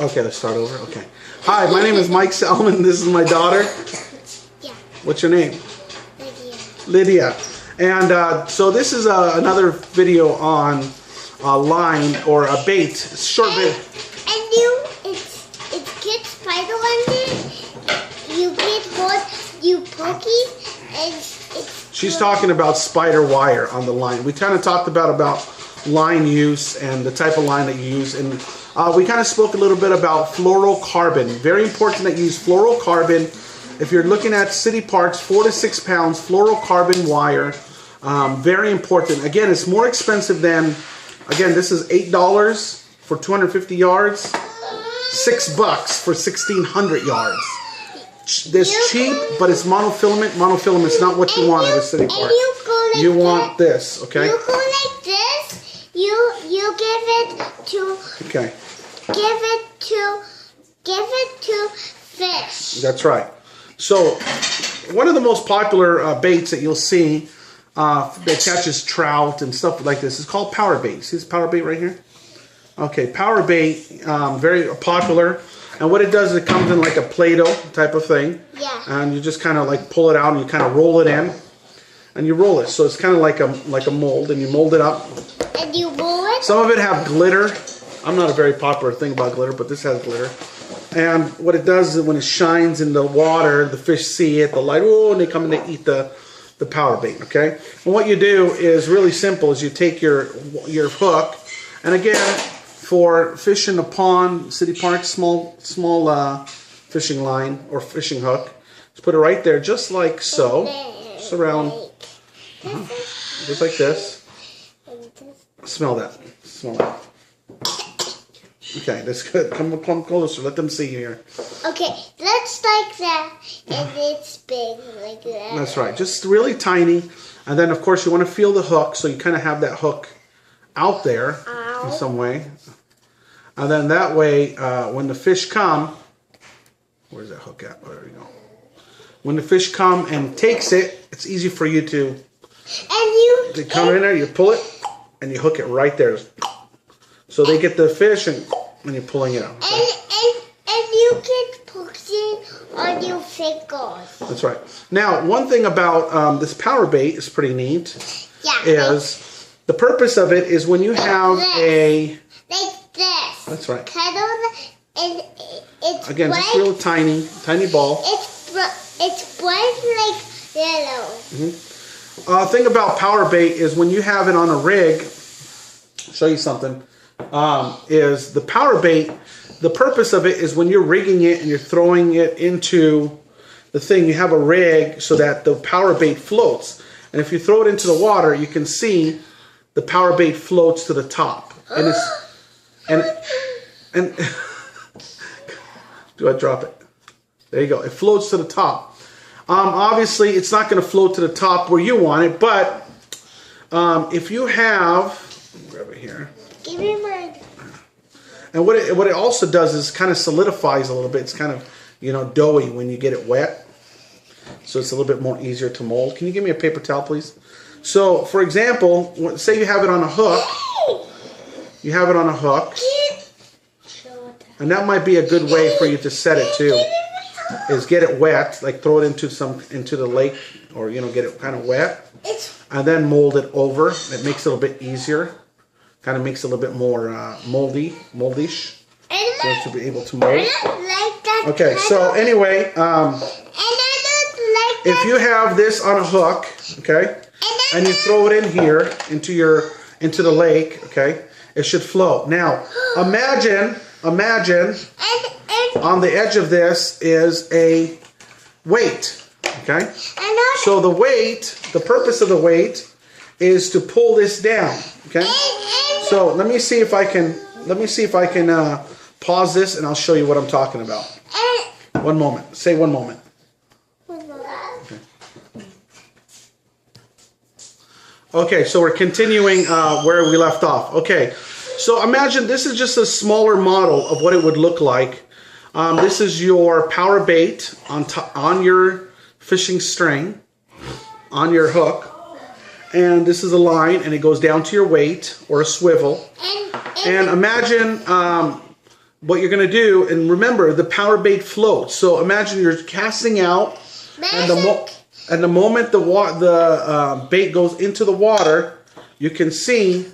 Okay, let's start over. Okay. Hi, my name is Mike Salmon. This is my daughter. Yeah. What's your name? Lydia. Lydia. And so this is another video on line or a bait. Short bait. And it's get spider on there. You get both you pokies and it's. She's talking about spider wire on the line. We kind of talked about line use and the type of line that you use, and we kind of spoke a little bit about fluorocarbon. Very important that you use fluorocarbon. If you're looking at city parks, 4 to 6 pounds fluorocarbon wire. Very important. Again, it's more expensive than, again, this is $8 for 250 yards, $6 for 1,600 yards. This cheap, but it's monofilament. Monofilament's not what you want at a city park. You want this, okay? You go like this. You give it to. Okay. Give it to fish. That's right. So, one of the most popular baits that you'll see that catches trout and stuff like this is called power bait. See this power bait right here? Okay, power bait, very popular. And what it does is it comes in like a Play-Doh type of thing. Yeah. And you just kind of like pull it out and you kind of roll it in. And you roll it. So it's kind of like a mold, and you mold it up. And you roll it? Some of it have glitter. I'm not a very popular thing about glitter, but this has glitter. And what it does is when it shines in the water, the fish see it, the light, oh, and they come and they eat the power bait, okay? And what you do is really simple, is you take your hook, and again, for fish in the pond, city park, small fishing line or fishing hook, just put it right there, just like so. Just around, just like this. Smell that. Smell that. Okay, that's good. Come closer. Let them see you here. Okay, that's like that, and it's big like that. That's right. Just really tiny, and then of course you want to feel the hook, so you kind of have that hook out there in some way, and then that way when the fish come, where's that hook at? Oh, there you go. When the fish come and takes it, it's easy for you to. They come in there, you pull it, and you hook it right there. So they get the fish, and you're pulling it out. Okay? And you get poking on your fingers. That's right. Now, one thing about this power bait is pretty neat. Yeah. Is the purpose of it is when you have like this. That's right. And it's again, bright, just real tiny ball. It's bright like yellow. Mm-hmm. Thing about power bait is when you have it on a rig. I'll show you something. Is the power bait, the purpose of it is when you're rigging it and you're throwing it into the thing, you have a rig so that the power bait floats. And if you throw it into the water, you can see the power bait floats to the top. And and do I drop it? There you go. It floats to the top. Obviously, it's not going to float to the top where you want it, but if you have, grab it here. Give me mine. And what it also does is kind of solidifies a little bit. It's kind of, doughy when you get it wet. So it's a little bit more easier to mold. Can you give me a paper towel, please? So, for example, say you have it on a hook. You have it on a hook. And that might be a good way for you to set it too. Is get it wet, like throw it into the lake, or get it kind of wet. And then mold it over. It makes it a little bit easier. Kind of makes it a little bit more moldish. So to be able to mold. Okay, so anyway, if you have this on a hook, okay, and you throw it in here into the lake, okay, it should float. Now, imagine on the edge of this is a weight, okay? So the purpose of the weight is to pull this down, okay? So let me see if I can pause this, and I'll show you what I'm talking about. 1 moment. Say 1 moment. Okay. Okay, so we're continuing where we left off. Okay, so imagine this is just a smaller model of what it would look like. This is your power bait on your fishing string, on your hook. And this is a line, and it goes down to your weight or a swivel. And imagine what you're going to do, and remember, the power bait floats. So imagine you're casting out, and the moment the bait goes into the water, you can see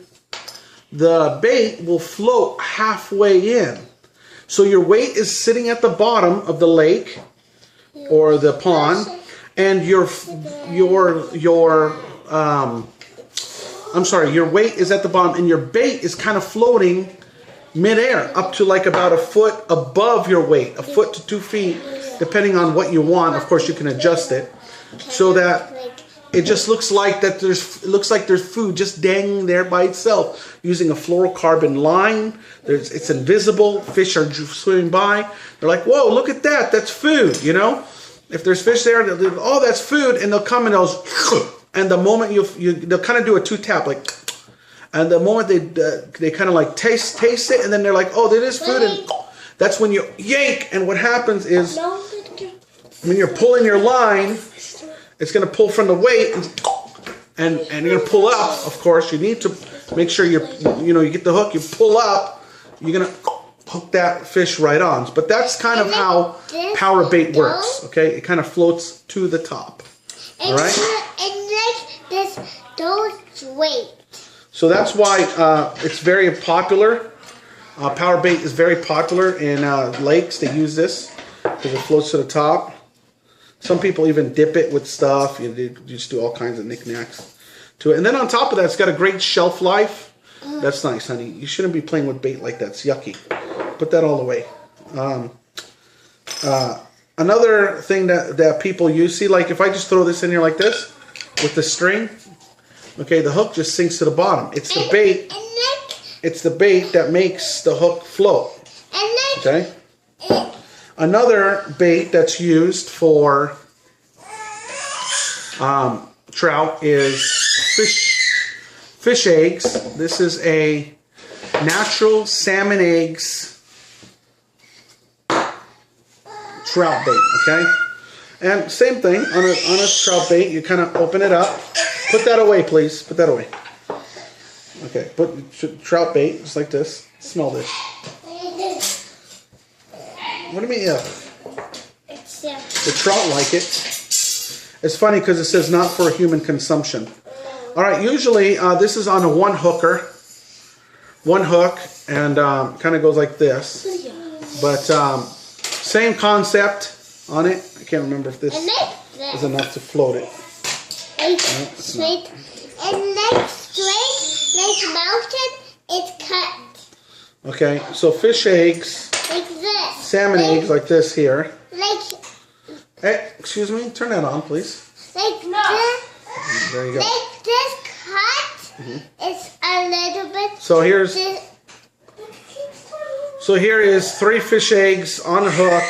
the bait will float halfway in. So your weight is sitting at the bottom of the lake or the pond, and your weight is at the bottom, and your bait is kind of floating midair up to like about a foot above your weight, a foot to 2 feet, depending on what you want. Of course, you can adjust it so that it just looks like that there's food just dangling there by itself, using a fluorocarbon line. It's invisible. Fish are swimming by. They're like, whoa, look at that. That's food, you know? If there's fish there, oh, that's food, and they'll come and and the moment they'll kind of do a 2-tap, like, and the moment they kind of like taste it, and then they're like, oh, there is food, and that's when you yank, and what happens is when you're pulling your line, it's going to pull from the weight, and you're going to pull up. Of course, you need to make sure you get the hook, you pull up, you're going to hook that fish right on. But that's kind of how power bait works, okay? It kind of floats to the top, all right? And like this, those weight. So that's why it's very popular. Power bait is very popular in lakes. They use this because it floats to the top. Some people even dip it with stuff. You just do all kinds of knickknacks to it. And then on top of that, it's got a great shelf life. That's nice, honey. You shouldn't be playing with bait like that. It's yucky. Put that all away. Another thing that people use, see, like if I just throw this in here like this with the string, okay, the hook just sinks to the bottom. It's the bait. It's the bait that makes the hook float. Okay. Another bait that's used for trout is fish eggs. This is a natural salmon eggs trout bait. Okay. And same thing on a trout bait. You kind of open it up. Put that away, please. Put that away. Okay, put trout bait just like this. Smell this. What do you mean, yeah? The trout like it. It's funny because it says not for human consumption. All right, usually this is on a one hook, and kind of goes like this. But same concept on it. I can't remember if this is enough to float it. Straight and like straight like mountain, it's cut. Okay, so fish eggs, like this. Salmon eggs like this here. Like. Hey, excuse me, turn that on, please. Like this. There you go. Like this cut. It's a little bit. So here is 3 fish eggs on a hook.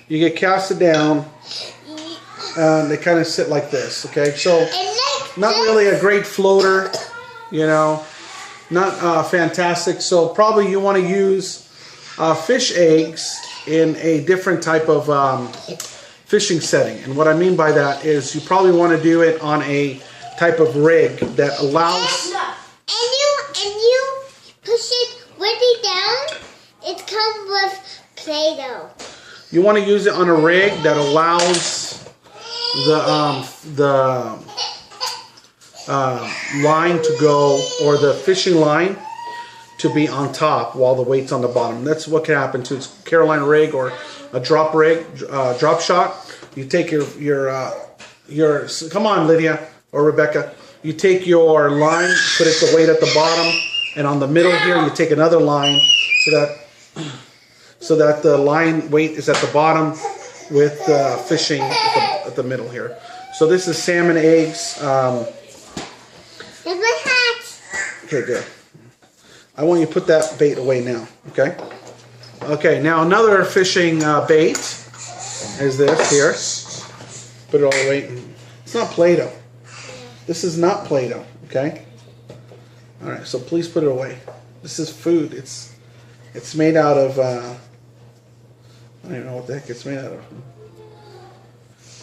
You get casted down. And they kind of sit like this, okay? So, not really a great floater, you know, not fantastic. So, probably you want to use fish eggs in a different type of fishing setting. And what I mean by that is you probably want to do it on a type of rig that allows... And you push it really down, it comes with Play-Doh. You want to use it on a rig that allows the line to go, or the fishing line to be on top while the weight's on the bottom. That's what can happen to a Carolina rig or a drop shot. You take your come on, Lydia or Rebecca. You take your line, put it the weight at the bottom, and on the middle here you take another line so that the line weight is at the bottom with fishing at the middle here. So this is salmon eggs. Okay, good. I want you to put that bait away now, okay? Okay, now another fishing bait is this here. Put it all away. It's not Play-Doh. This is not Play-Doh, okay? All right, so please put it away. This is food. It's made out of... I don't even know what the heck it's made out of.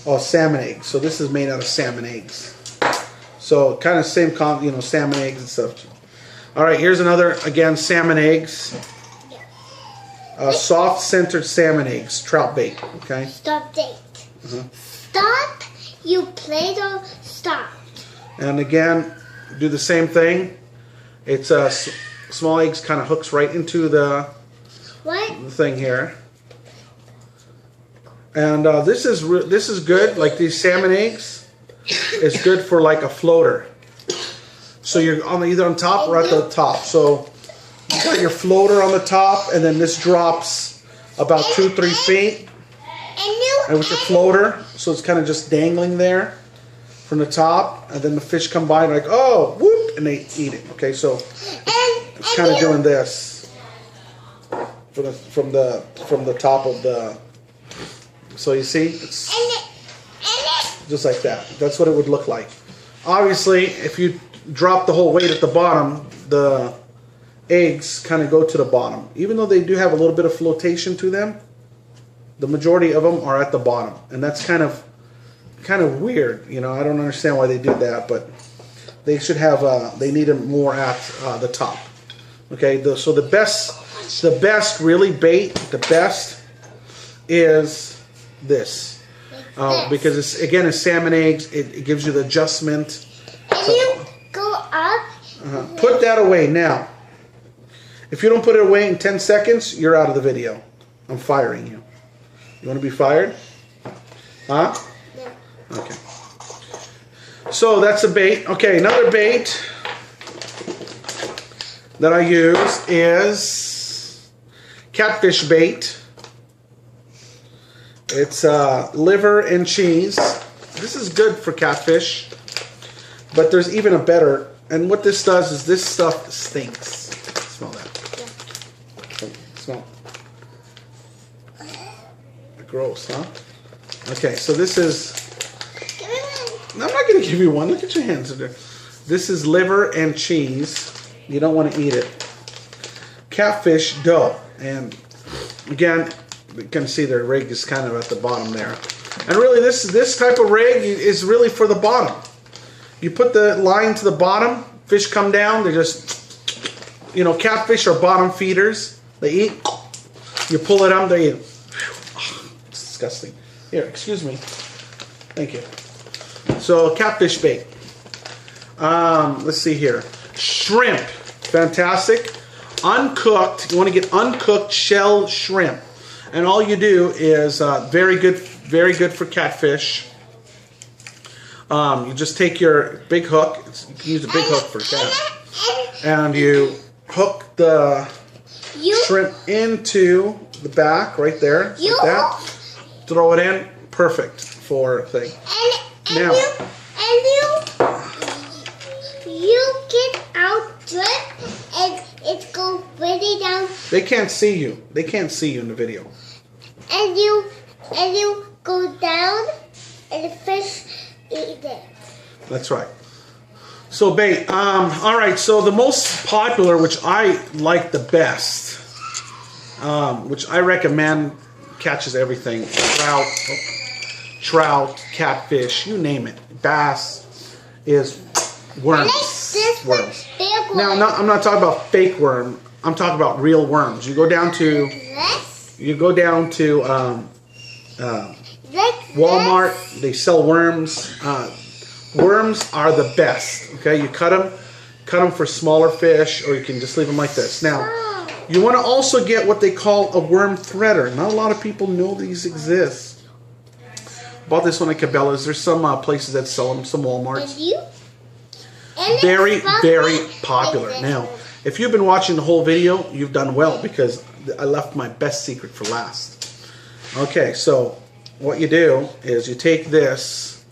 Oh, salmon eggs. So this is made out of salmon eggs. So kind of same, salmon eggs and stuff. All right, here's another, again, salmon eggs. soft centered salmon eggs, trout bait. Okay. Stop date. Stop. You played or stop. And again, do the same thing. It's small eggs kind of hooks right into the thing here. And this is good. Like these salmon eggs, is good for like a floater. So you're either on top or at the top. So you got your floater on the top, and then this drops about 2-3 feet. And with your floater, so it's kind of just dangling there from the top, and then the fish come by and like, oh, whoop, and they eat it. Okay, so it's kind of doing this from the top of the. So you see, it's just like that. That's what it would look like. Obviously, if you drop the whole weight at the bottom, the eggs kind of go to the bottom. Even though they do have a little bit of flotation to them, the majority of them are at the bottom, and that's kind of weird. You know, I don't understand why they do that, but they should have. They need them more at the top. Okay, so the best really bait. The best is this because it's salmon eggs. It gives you the adjustment. And you go up. Put that away now. If you don't put it away in 10 seconds, you're out of the video. I'm firing you. You want to be fired? Huh? Yeah. Okay. So that's a bait. Okay, another bait that I use is catfish bait. It's liver and cheese. This is good for catfish, but there's even a better. And what this does is this stuff stinks. Smell that. Yeah. Smell. Gross, huh? Okay, so this is. I'm not going to give you one. Look at your hands. This is liver and cheese. You don't want to eat it. Catfish dough. And again, you can see their rig is kind of at the bottom there. And really, this type of rig is really for the bottom. You put the line to the bottom, fish come down, they just, you know, catfish are bottom feeders. They eat. You pull it up, they eat. It's disgusting. Here, excuse me. Thank you. So, catfish bait. Let's see here. Shrimp. Fantastic. Uncooked. You want to get uncooked shell shrimp. And all you do is very good for catfish. You just take your big hook. You can use a big hook for cat. And you hook the shrimp into the back right there. Like that. Throw it in. Perfect for a thing. Now. You get out drip and it goes really down. They can't see you. They can't see you in the video. And you go down and the fish eat it. That's right. So bait. All right. So the most popular, which I like the best, which I recommend, catches everything. Trout, catfish, you name it. Bass is worms. Worms. Now, I'm not talking about fake worm. I'm talking about real worms. You go down to Walmart. They sell worms. Worms are the best. Okay, you cut them for smaller fish, or you can just leave them like this. Now, you want to also get what they call a worm threader. Not a lot of people know these exist. Bought this one at Cabela's. There's some places that sell them, some Walmarts. Very, very popular. Now, if you've been watching the whole video, you've done well because I left my best secret for last. Okay, so what you do is you take this,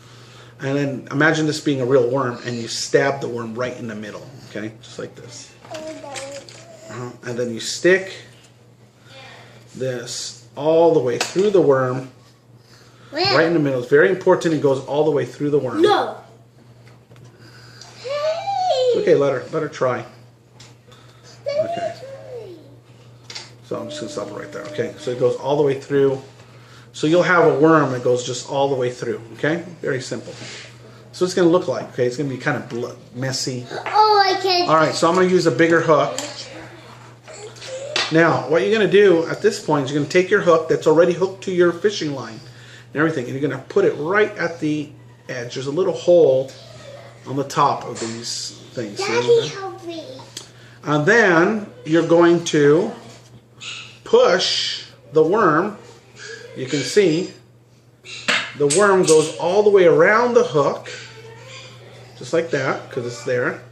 and then imagine this being a real worm, and you stab the worm right in the middle. Okay, just like this. And then you stick this all the way through the worm. Right in the middle. It's very important it goes all the way through the worm. No. It's okay, let her try. Okay. So I'm just gonna stop it right there. Okay, so it goes all the way through. So you'll have a worm that goes just all the way through. Okay, very simple. So it's gonna look like. Okay, it's gonna be kind of messy. Oh, I can't. All right, so I'm gonna use a bigger hook. Now, what you're going to do at this point is you're going to take your hook that's already hooked to your fishing line and everything, and you're going to put it right at the edge. There's a little hole on the top of these things. Daddy, help me. And then you're going to push the worm. You can see the worm goes all the way around the hook, just like that, because it's there.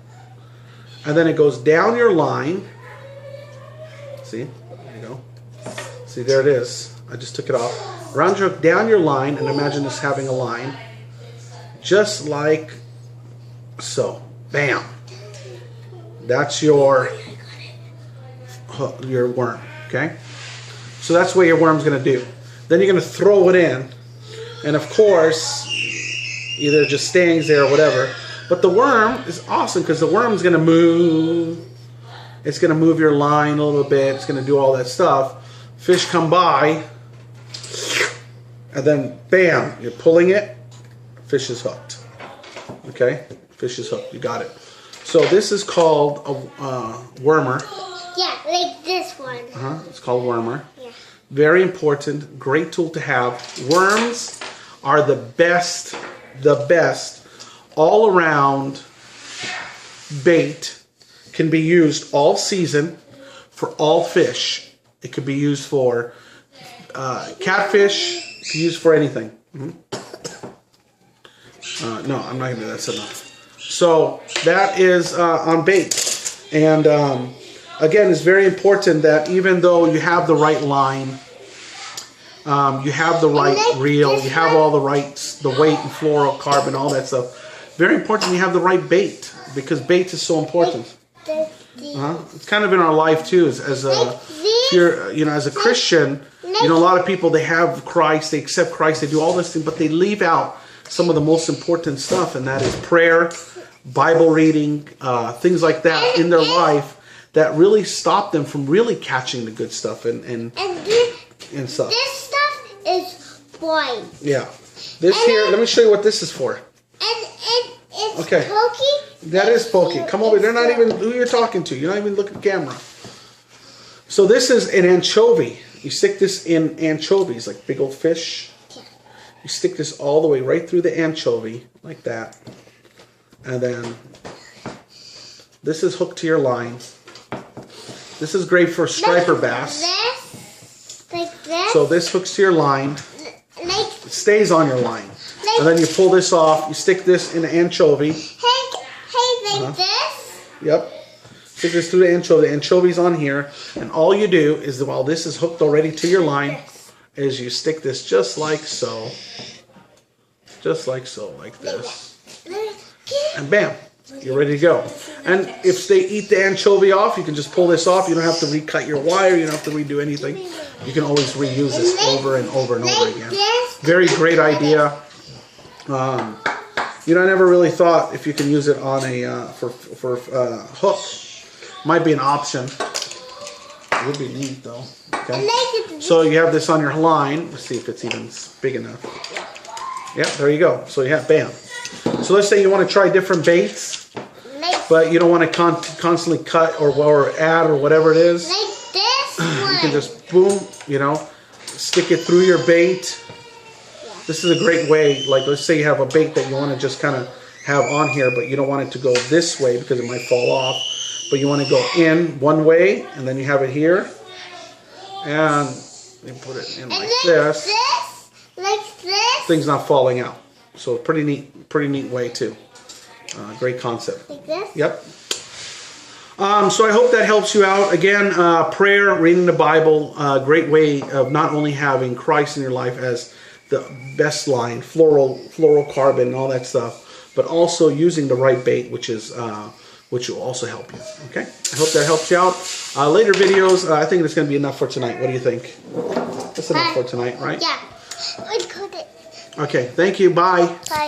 And then it goes down your line. See? There you go. See, there it is. I just took it off. Around your hook, down your line, and imagine this having a line. Just like so. Bam. That's your worm. Okay? So that's what your worm's going to do. Then you're going to throw it in. And of course, either it just stays there or whatever. But the worm is awesome because the worm's going to move. It's going to move your line a little bit. It's going to do all that stuff. Fish come by. And then, bam, you're pulling it. Fish is hooked. Okay? Fish is hooked. You got it. So this is called a wormer. Yeah, like this one. It's called wormer. Yeah. Very important. Great tool to have. Worms are the best all around bait. Can be used all season for all fish. It could be used for catfish. It could be used for anything. No, I'm not going to do that. That's enough. So that is on bait. And again, it's very important that even though you have the right line, you have the right reel, you have all the weight and fluorocarbon, all that stuff. Very important you have the right bait, because bait is so important. It's kind of in our life too. As if you're, as a Christian, a lot of people, they have Christ, they accept Christ, they do all this thing, but they leave out some of the most important stuff, and that is prayer, Bible reading, things like that in their life that really stop them from really catching the good stuff and stuff. This stuff is fine. Yeah. This here, let me show you what this is for. And it's okay. pokey. That is pokey. Come over. They're not even who you're talking to. You're not even looking at the camera. So this is an anchovy. You stick this in anchovies, like big old fish. Yeah. You stick this all the way right through the anchovy, like that. And then this is hooked to your line. This is great for striper bass. Like this. So this hooks to your line. It stays on your line. And then you pull this off. You stick this in the anchovy. Hey, like this? Yep. Stick this through the anchovy. The anchovy's on here. And all you do is, while this is hooked already to your line, is you stick this just like so. Just like so, like this. And bam. You're ready to go. And if they eat the anchovy off, you can just pull this off. You don't have to recut your wire. You don't have to redo anything. You can always reuse this over and over and over again. Very great idea. I never really thought if you can use it on a for hook. Might be an option. It would be neat though. Okay. So you have this on your line. Let's see if it's even big enough. Yeah, there you go. So you have bam. So let's say you want to try different baits, but you don't want to constantly cut or add or whatever it is. Like this one. You can just boom, stick it through your bait. Yeah. This is a great way. Like let's say you have a bait that you want to just kind of have on here, but you don't want it to go this way because it might fall off. But you want to go in one way, and then you have it here, and you put it in like this. Like this. Thing's not falling out. So pretty neat way too. Great concept. Like this? Yep. So I hope that helps you out. Again, prayer, reading the Bible, great way of not only having Christ in your life as the best line, fluorocarbon and all that stuff, but also using the right bait, which will also help you. Okay? I hope that helps you out. Later videos, I think it's going to be enough for tonight. What do you think? That's enough for tonight, right? Yeah. I cut it. Okay, thank you. Bye. Bye.